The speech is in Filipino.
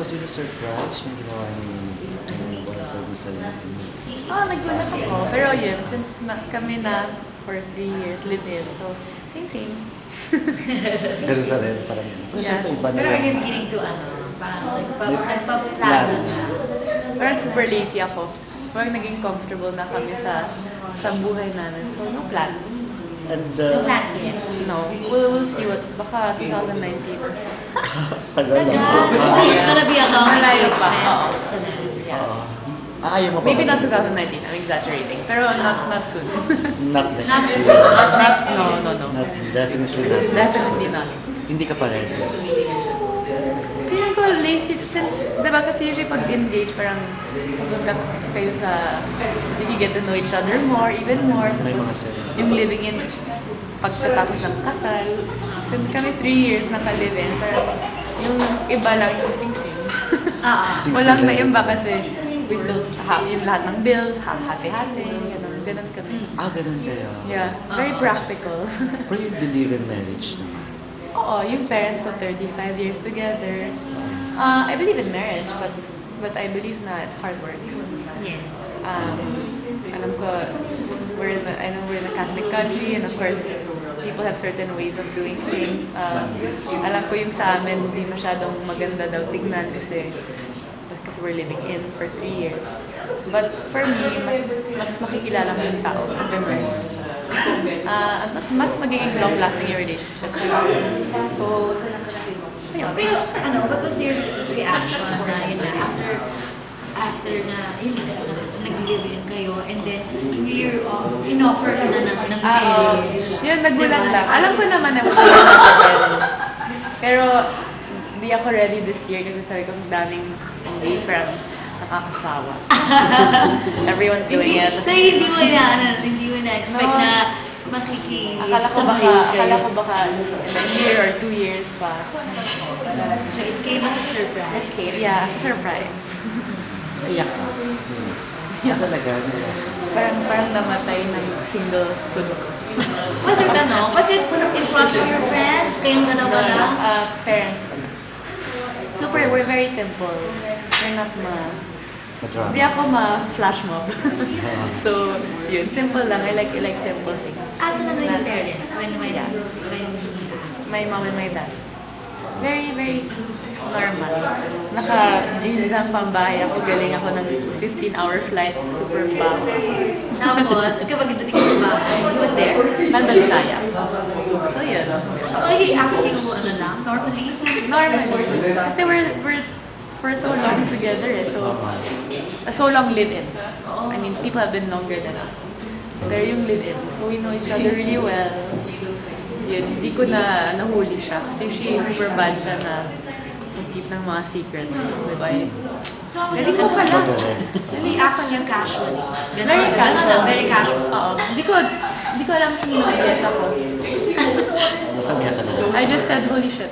was it a surprise yung ginawa ni boyfriend sa'yo? Naggulat ako. Pero yun, since kami na for 3 years live-in, so same. Ganun na rin, parang, Yeah. iba na Pero are you lang. beginning to, parang nagpaplano na? Parang super lazy ako. Parang naging comfortable na kami sa buhay namin. So, no plan. And, Plan yet? No. We'll see what, baka 2019. tagal lang. It's gonna be a long Malayo pa. Oo. Yeah. Ayaw mo pa Maybe ba? not 2019, I'm exaggerating. Pero not soon. Not next Not year. No. Definitely not. Definitely not. Hindi ka pa ready. Feeling ko lazy since, diba kasi usually pag engage parang pupunta kayo sa, you get to know each other more, even more. May mga Tapos, ceremony. yung living in, pagkatapos ng kasal. Since kami 3 years naka-live-in, parang yung iba lang yung sing-sing. Walang na-imba kasi we don't have yung lahat ng bills, hati-hati, ganun kami. Ganun kayo. Yeah, very practical. Pero you believe in marriage naman. Oo, yung parents ko 35 years together. I believe in marriage, but I believe na it's hard work. Yes. Alam ko, I know we're in a Catholic country, and of course, people have certain ways of doing things. Alam ko yung sa amin, hindi masyadong maganda daw tignan kasi we're living in for 3 years. But for me, mas makikilala mo yung tao after marriage. Mas magiging long-lasting yung relationship. So, Pero what was your reaction na yun na after na yun nag-live-in kayo and then you're in-offer ka na ng marriage? Yun, nagulat lang. Alam ko naman na magkakaroon. Pero, hindi ako ready this year kasi sabi ko daming engaged parang nakakasawa. Everyone's doing it. So hindi mo na-expect na Akala ko baka in a year or 2 years pa. So it came as a surprise. Yeah, surprise. Iyak ka. Talaga. Parang namatay ng single tunog. Was it in front of your friends? Kayong dalawa lang? Parents. We're very simple. We're not Hindi ako ma-flash mob. So, yun, simple lang. I like simple things. So na yung parents? Yeah. My mom and my dad. Very, very normal. Naka-jeans lang pambahay ako. Galing ako ng 15-hour flight. Super bang. Tapos, kapag dating sa bahay, you was there? Nandalisaya. So, yun. Okay, acting mo normally? Normally. Kasi we're for so long together so long live-in. I mean, people have been longer than us. Pero yung live-in, so we know each other really well. Yun, hindi ko na nahuli siya. Kasi super bad siya na keep ng mga secrets. Diba? Very ko pala. Really acting niya casually. Very casual. Very casual. Oo. Hindi ko alam kung yes ako. Nasabihan ka na. I just said, holy shit.